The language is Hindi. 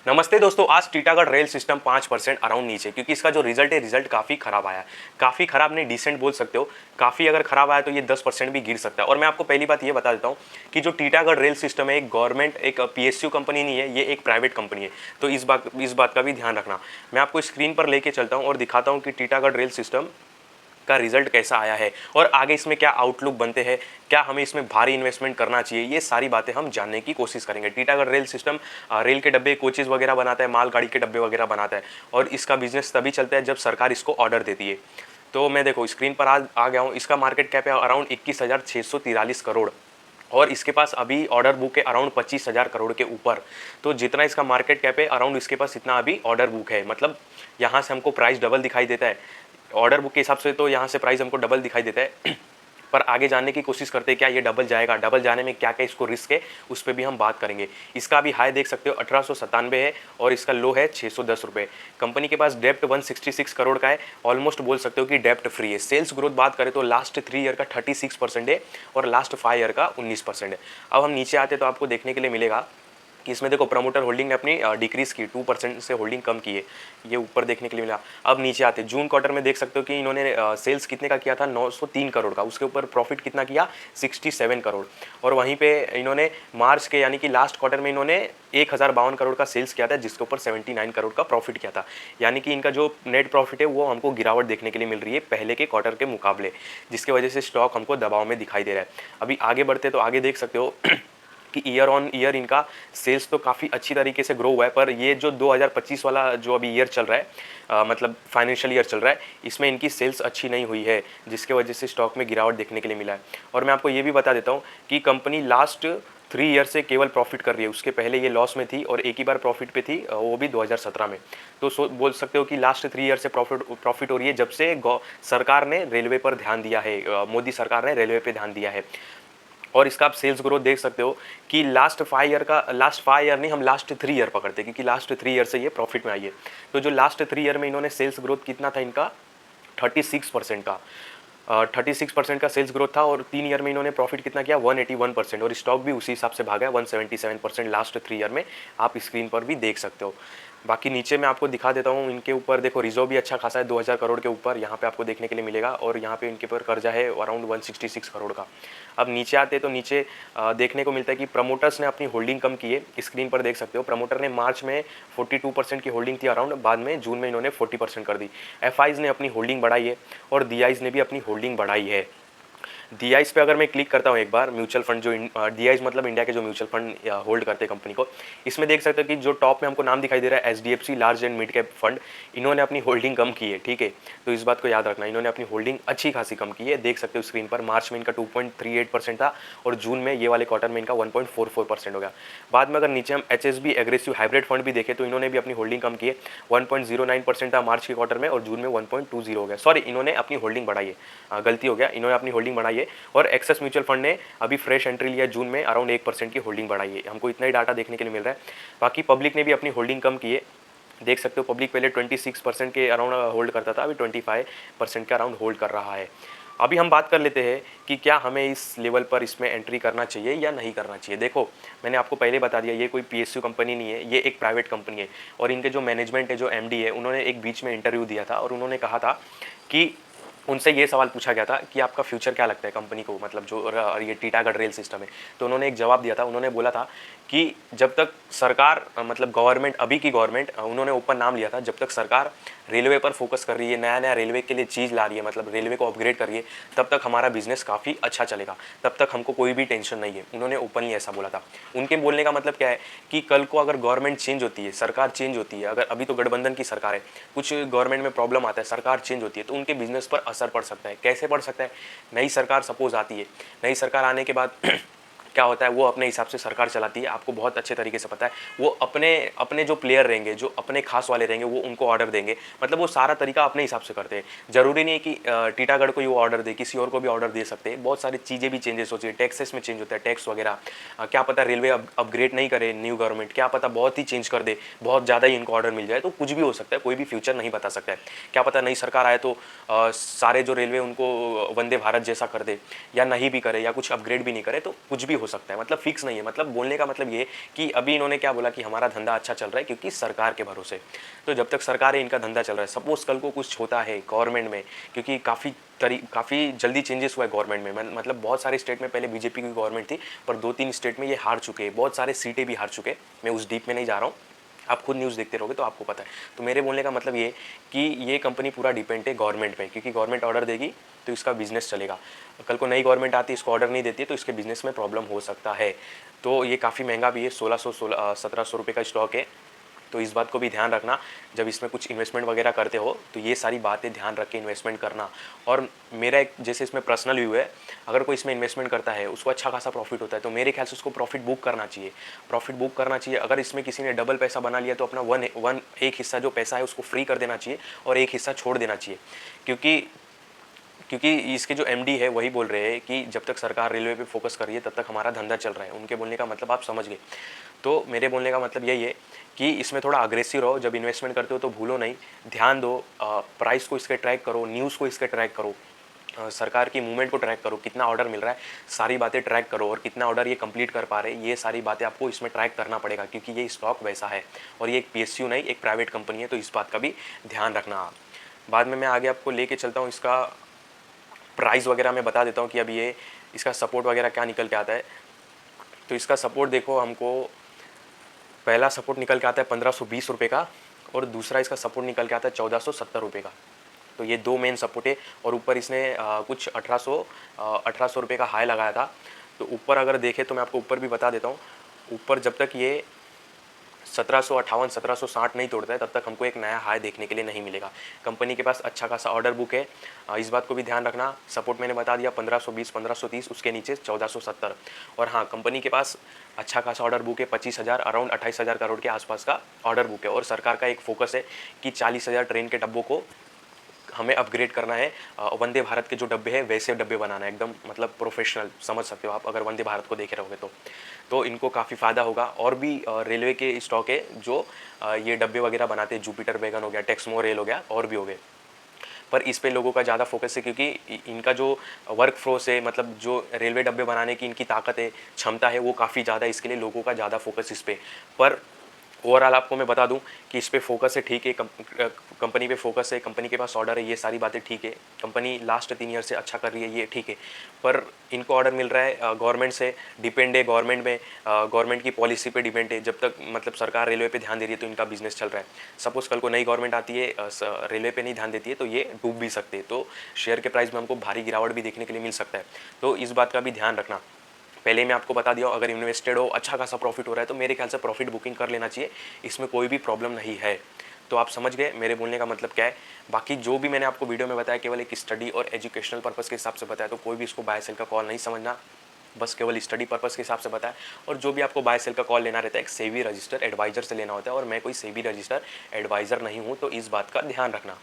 नमस्ते दोस्तों। आज टीटागढ़ रेल सिस्टम 5% अराउंड नीचे, क्योंकि इसका जो रिजल्ट है रिजल्ट काफ़ी खराब आया। काफ़ी खराब नहीं, डिसेंट बोल सकते हो। काफ़ी अगर खराब आया तो ये 10% भी गिर सकता है। और मैं आपको पहली बात ये बता देता हूँ कि जो टीटागढ़ रेल सिस्टम है एक गवर्नमेंट, एक पीएसयू कंपनी नहीं है, ये एक प्राइवेट कंपनी है। तो इस बात का भी ध्यान रखना। मैं आपको स्क्रीन पर लेके चलता हूँ और दिखाता हूँ कि टीटागढ़ रेल सिस्टम का रिजल्ट कैसा आया है और आगे इसमें क्या आउटलुक बनते हैं, क्या हमें इसमें भारी इन्वेस्टमेंट करना चाहिए, ये सारी बातें हम जानने की कोशिश करेंगे। टीटागढ़ रेल सिस्टम रेल के डब्बे, कोचेज वगैरह बनाता है, मालगाड़ी के डब्बे वगैरह बनाता है और इसका बिजनेस तभी चलता है जब सरकार इसको ऑर्डर देती है। तो मैं देखो स्क्रीन पर आ गया हूँ। इसका मार्केट कैप है अराउंड 21,643 करोड़ और इसके पास अभी ऑर्डर बुक है अराउंड 25,000 करोड़ के ऊपर। तो जितना इसका मार्केट कैप है अराउंड इसके पास इतना अभी ऑर्डर बुक है। मतलब यहाँ से हमको प्राइस डबल दिखाई देता है ऑर्डर बुक के हिसाब से, तो यहाँ से प्राइस हमको डबल दिखाई देता है। पर आगे जानने की कोशिश करते हैं क्या ये डबल जाएगा, डबल जाने में क्या क्या इसको रिस्क है, उस पर भी हम बात करेंगे। इसका अभी हाई देख सकते हो 1897 है और इसका लो है 610 रुपये। कंपनी के पास डेप्ट 166 करोड़ का है। ऑलमोस्ट बोल सकते हो कि डेप्ट फ्री है। सेल्स ग्रोथ बात करें तो लास्ट 3 ईयर का 36% है और लास्ट 5 ईयर का 19% है। अब हम नीचे आते तो आपको देखने के लिए मिलेगा कि इसमें देखो प्रमोटर होल्डिंग ने अपनी डिक्रीज की, 2% से होल्डिंग कम की है। ये ऊपर देखने के लिए मिला। अब नीचे आते जून क्वार्टर में देख सकते हो कि इन्होंने सेल्स कितने का किया था, 903 करोड़ का। उसके ऊपर प्रॉफिट कितना किया, 67 करोड़। और वहीं पे इन्होंने मार्च के यानी कि लास्ट क्वार्टर में इन्होंने 1052 करोड़ का सेल्स किया था, जिसके ऊपर 79 करोड़ का प्रॉफिट किया था। यानी कि इनका जो नेट प्रॉफिट है वो हमको गिरावट देखने के लिए मिल रही है पहले के क्वार्टर के मुकाबले, जिसकी वजह से स्टॉक हमको दबाव में दिखाई दे रहा है। अभी आगे बढ़ते तो आगे देख सकते हो कि ईयर ऑन ईयर इनका सेल्स तो काफ़ी अच्छी तरीके से ग्रो हुआ है। पर ये जो 2025 वाला जो अभी ईयर चल रहा है, मतलब फाइनेंशियल ईयर चल रहा है, इसमें इनकी सेल्स अच्छी नहीं हुई है, जिसके वजह से स्टॉक में गिरावट देखने के लिए मिला है। और मैं आपको ये भी बता देता हूँ कि कंपनी लास्ट 3 ईयर से केवल प्रॉफिट कर रही है। उसके पहले ये लॉस में थी और एक ही बार प्रॉफिट पे थी, वो भी 2017 में। तो बोल सकते हो कि लास्ट 3 ईयर से प्रॉफिट हो रही है जब से सरकार ने रेलवे पर ध्यान दिया है, मोदी सरकार ने रेलवे पे ध्यान दिया है। और इसका आप सेल्स ग्रोथ देख सकते हो कि लास्ट 5 ईयर का, लास्ट 5 ईयर नहीं, हम लास्ट 3 ईयर पकड़ते हैं क्योंकि लास्ट 3 ईयर से ये प्रॉफिट में आई है। तो जो लास्ट 3 ईयर में इन्होंने सेल्स ग्रोथ कितना था इनका, 36% का, 36% का सेल्स ग्रोथ था। और 3 ईयर में इन्होंने प्रॉफिट कितना किया, 181%। और स्टॉक भी उसी हिसाब से भागा है 177% लास्ट 3 ईयर में, आप स्क्रीन पर भी देख सकते हो। बाकी नीचे मैं आपको दिखा देता हूँ, इनके ऊपर देखो रिजर्व भी अच्छा खासा है 2000 करोड़ के ऊपर, यहाँ पे आपको देखने के लिए मिलेगा। और यहाँ पे इनके ऊपर कर्जा है अराउंड 166 करोड़ का। अब नीचे आते तो नीचे देखने को मिलता है कि प्रमोटर्स ने अपनी होल्डिंग कम की है। स्क्रीन पर देख सकते हो प्रमोटर ने मार्च में 42% की होल्डिंग थी अराउंड, बाद में जून में इन्होंने 40% कर दी। एफआईज ने अपनी होल्डिंग बढ़ाई है और डीआईज ने भी अपनी होल्डिंग बढ़ाई है। डीआईज पे अगर मैं क्लिक करता हूँ एक बार, म्यूचुअल फंड जो डीआईज मतलब इंडिया के जो म्यूचुअल फंड होल्ड करते हैं कंपनी को, इसमें देख सकते हो कि जो टॉप में हमको नाम दिखाई दे रहा है HDFC large and mid cap fund, इन्होंने अपनी होल्डिंग कम की है। ठीक है, तो इस बात को याद रखना, इन्होंने अपनी होल्डिंग अच्छी खासी कम की है। देख सकते हो स्क्रीन पर मार्च में इनका 2.38% था और जून में ये वाले क्वार्टर में इनका 1.44% हो गया। बाद में अगर नीचे हम एचएसबी एग्रेसिव हाइब्रिड फंड भी देखें तो इन्होंने भी अपनी होल्डिंग कम की है। 1.09% था मार्च के क्वार्टर में और जून में 1.20 हो गया। सॉरी, इन्होंने अपनी होल्डिंग बढ़ाई है, गलती हो गया, इन्होंने अपनी होल्डिंग बढ़ाई है। और एक्सेस म्यूचुअल फंड ने अभी फ्रेश एंट्री लिया जून में, अराउंड 1% की होल्डिंग बढ़ाई है। हमको इतना ही डाटा देखने के लिए मिल रहा है। बाकी पब्लिक ने भी अपनी होल्डिंग कम की है। देख सकते हो पब्लिक पहले 26% के अराउंड होल्ड करता था, अभी 25% के अराउंड होल्ड कर रहा है। अभी हम बात कर लेते हैं कि क्या हमें इस लेवल पर इसमें एंट्री करना चाहिए या नहीं करना चाहिए। देखो मैंने आपको पहले बता दिया, ये कोई पीएसयू कंपनी नहीं है, ये एक प्राइवेट कंपनी है। और इनके जो मैनेजमेंट है, जो एमडी है, उन्होंने एक बीच में इंटरव्यू दिया था और उन्होंने कहा था कि उनसे ये सवाल पूछा गया था कि आपका फ्यूचर क्या लगता है कंपनी को, मतलब जो ये टीटागढ़ रेल सिस्टम है। तो उन्होंने एक जवाब दिया था, उन्होंने बोला था कि जब तक सरकार, मतलब गवर्नमेंट, अभी की गवर्नमेंट, उन्होंने ऊपर नाम लिया था, जब तक सरकार रेलवे पर फोकस कर रही है, नया नया रेलवे के लिए चीज़ ला रही है, मतलब रेलवे को अपग्रेड कर रही है, तब तक हमारा बिजनेस काफ़ी अच्छा चलेगा, तब तक हमको कोई भी टेंशन नहीं है। उन्होंने ओपनली ऐसा बोला था। उनके बोलने का मतलब क्या है कि कल को अगर गवर्नमेंट चेंज होती है, सरकार चेंज होती है, अगर अभी तो गठबंधन की सरकार है, कुछ गवर्नमेंट में प्रॉब्लम आता है, सरकार चेंज होती है, तो उनके बिजनेस पर असर पड़ सकता है। कैसे पड़ सकता है, नई सरकार सपोज आती है, नई सरकार आने के बाद क्या होता है, वो अपने हिसाब से सरकार चलाती है, आपको बहुत अच्छे तरीके से पता है। वो अपने अपने जो प्लेयर रहेंगे, जो अपने खास वाले रहेंगे, वो उनको ऑर्डर देंगे, मतलब वो सारा तरीका अपने हिसाब से करते हैं। जरूरी नहीं है कि टीटागढ़ को ही वो ऑर्डर दे, किसी और को भी ऑर्डर दे सकते हैं। बहुत सारी चीज़ें भी चेंजेस होती है, टैक्सेस में चेंज होता है, टैक्स वगैरह। क्या पता रेलवे अपग्रेड नहीं करे न्यू गवर्नमेंट, क्या पता बहुत ही चेंज कर दे, बहुत ज़्यादा ही इनको ऑर्डर मिल जाए, तो कुछ भी हो सकता है, कोई भी फ्यूचर नहीं बता सकता है। क्या पता नई सरकार आए तो सारे जो रेलवे उनको वंदे भारत जैसा कर दे, या नहीं भी करे, या कुछ अपग्रेड भी नहीं करे, तो कुछ भी हो सकता है, मतलब फिक्स नहीं है। मतलब बोलने का मतलब ये कि अभी इन्होंने क्या बोला कि हमारा धंधा अच्छा चल रहा है क्योंकि सरकार के भरोसे। तो जब तक सरकार है इनका धंधा चल रहा है, सपोज कल को कुछ होता है गवर्नमेंट में, क्योंकि काफ़ी जल्दी चेंजेस हुआ है गवर्नमेंट में, मतलब बहुत सारे स्टेट में पहले बीजेपी की गवर्नमेंट थी, पर 2-3 स्टेट में ये हार चुके हैं, बहुत सारे सीटें भी हार चुके हैं। मैं उस डीप में नहीं जा रहा हूँ, आप खुद न्यूज़ देखते रहोगे तो आपको पता है। तो मेरे बोलने का मतलब ये कि ये कंपनी पूरा डिपेंड है गवर्नमेंट पे, क्योंकि गवर्नमेंट ऑर्डर देगी तो इसका बिजनेस चलेगा। कल को नई गवर्नमेंट आती है, इसको ऑर्डर नहीं देती है, तो इसके बिजनेस में प्रॉब्लम हो सकता है। तो ये काफ़ी महंगा भी है, 1700 रुपये का स्टॉक है। तो इस बात को भी ध्यान रखना, जब इसमें कुछ इन्वेस्टमेंट वगैरह करते हो तो ये सारी बातें ध्यान रख के इन्वेस्टमेंट करना। और मेरा एक जैसे इसमें पर्सनल व्यू है, अगर कोई इसमें इन्वेस्टमेंट करता है उसको अच्छा खासा प्रॉफिट होता है, तो मेरे ख्याल से उसको प्रॉफिट बुक करना चाहिए, प्रॉफिट बुक करना चाहिए। अगर इसमें किसी ने डबल पैसा बना लिया तो अपना एक हिस्सा जो पैसा है उसको फ्री कर देना चाहिए और एक हिस्सा छोड़ देना चाहिए। क्योंकि क्योंकि इसके जो एमडी है वही बोल रहे हैं कि जब तक सरकार रेलवे पे फोकस कर रही है तब तक हमारा धंधा चल रहा है। उनके बोलने का मतलब आप समझ गए। तो मेरे बोलने का मतलब यही है कि इसमें थोड़ा अग्रेसिव रहो, जब इन्वेस्टमेंट करते हो तो भूलो नहीं, ध्यान दो, प्राइस को इसके ट्रैक करो, न्यूज़ को इसके ट्रैक करो, सरकार की मूवमेंट को ट्रैक करो, कितना ऑर्डर मिल रहा है, सारी बातें ट्रैक करो, और कितना ऑर्डर ये कंप्लीट कर पा रहे हैं, ये सारी बातें आपको इसमें ट्रैक करना पड़ेगा, क्योंकि ये स्टॉक वैसा है और ये एक पीएसयू नहीं, एक प्राइवेट कंपनी है। तो इस बात का भी ध्यान रखना आप। बाद में मैं आगे आपको लेके चलता हूँ, इसका प्राइस वगैरह मैं बता देता हूँ कि अभी ये इसका सपोर्ट वगैरह क्या निकल के आता है। तो इसका सपोर्ट देखो, हमको पहला सपोर्ट निकल के आता है 1520 रुपये का, और दूसरा इसका सपोर्ट निकल के आता है 1470 रुपये का। तो ये दो मेन सपोर्ट है। और ऊपर इसने कुछ 1800 रुपये का हाई लगाया था। तो ऊपर अगर देखें तो मैं आपको ऊपर भी बता देता हूँ, ऊपर जब तक ये 1758 1760 नहीं तोड़ता है तब तक हमको एक नया हाई देखने के लिए नहीं मिलेगा। कंपनी के पास अच्छा खासा ऑर्डर बुक है, इस बात को भी ध्यान रखना। सपोर्ट मैंने बता दिया 1520 1530, उसके नीचे 1470। और हाँ, कंपनी के पास अच्छा खासा ऑर्डर बुक है, 25,000 अराउंड 28,000 करोड़ के आसपास का ऑर्डर बुक है। और सरकार का एक फोकस है कि 40,000 ट्रेन के डब्बों को हमें अपग्रेड करना है, वंदे भारत के जो डब्बे हैं वैसे डब्बे बनाना है, एकदम मतलब प्रोफेशनल, समझ सकते हो आप अगर वंदे भारत को देखे रहोगे तो इनको काफ़ी फ़ायदा होगा। और भी रेलवे के स्टॉक है जो ये डब्बे वगैरह बनाते हैं, जुपिटर वैगन हो गया, टेक्समो रेल हो गया, और भी हो गए। पर इस पे लोगों का ज़्यादा फोकस है, क्योंकि इनका जो वर्क फोर्स है, मतलब जो रेलवे डब्बे बनाने की इनकी ताकत है, क्षमता है, वो काफ़ी ज़्यादा है, इसके लिए लोगों का ज़्यादा फोकस इस पे। पर ओवरऑल आपको मैं बता दूं कि इस पे फोकस है, ठीक है, कंपनी पे फोकस है, कंपनी के पास ऑर्डर है, ये सारी बातें ठीक है, कंपनी लास्ट 3 ईयर से अच्छा कर रही है, ये ठीक है। पर इनको ऑर्डर मिल रहा है गवर्नमेंट से, डिपेंड है गवर्नमेंट में, गवर्नमेंट की पॉलिसी पे डिपेंड है। जब तक मतलब सरकार रेलवे पे ध्यान दे रही है तो इनका बिजनेस चल रहा है। सपोज कल को नई गवर्नमेंट आती है, रेलवे पे नहीं ध्यान देती है, तो ये डूब भी सकते हैं, तो शेयर के प्राइस में हमको भारी गिरावट भी देखने के लिए मिल सकता है। तो इस बात का भी ध्यान रखना। पहले मैं आपको बता दिया, अगर इन्वेस्टेड हो, अच्छा खासा प्रॉफिट हो रहा है, तो मेरे ख्याल से प्रॉफिट बुकिंग कर लेना चाहिए, इसमें कोई भी प्रॉब्लम नहीं है। तो आप समझ गए मेरे बोलने का मतलब क्या है। बाकी जो भी मैंने आपको वीडियो में बताया केवल एक स्टडी और एजुकेशनल पर्पस के हिसाब से बताया, तो कोई भी इसको बाय सेल का कॉल नहीं समझना, बस केवल स्टडी पर्पस के हिसाब से बताया। और जो भी आपको बाय सेल का कॉल लेना रहता है, एक सेबी रजिस्टर एडवाइजर से लेना होता है, और मैं कोई सेबी रजिस्टर एडवाइजर नहीं हूँ, तो इस बात का ध्यान रखना।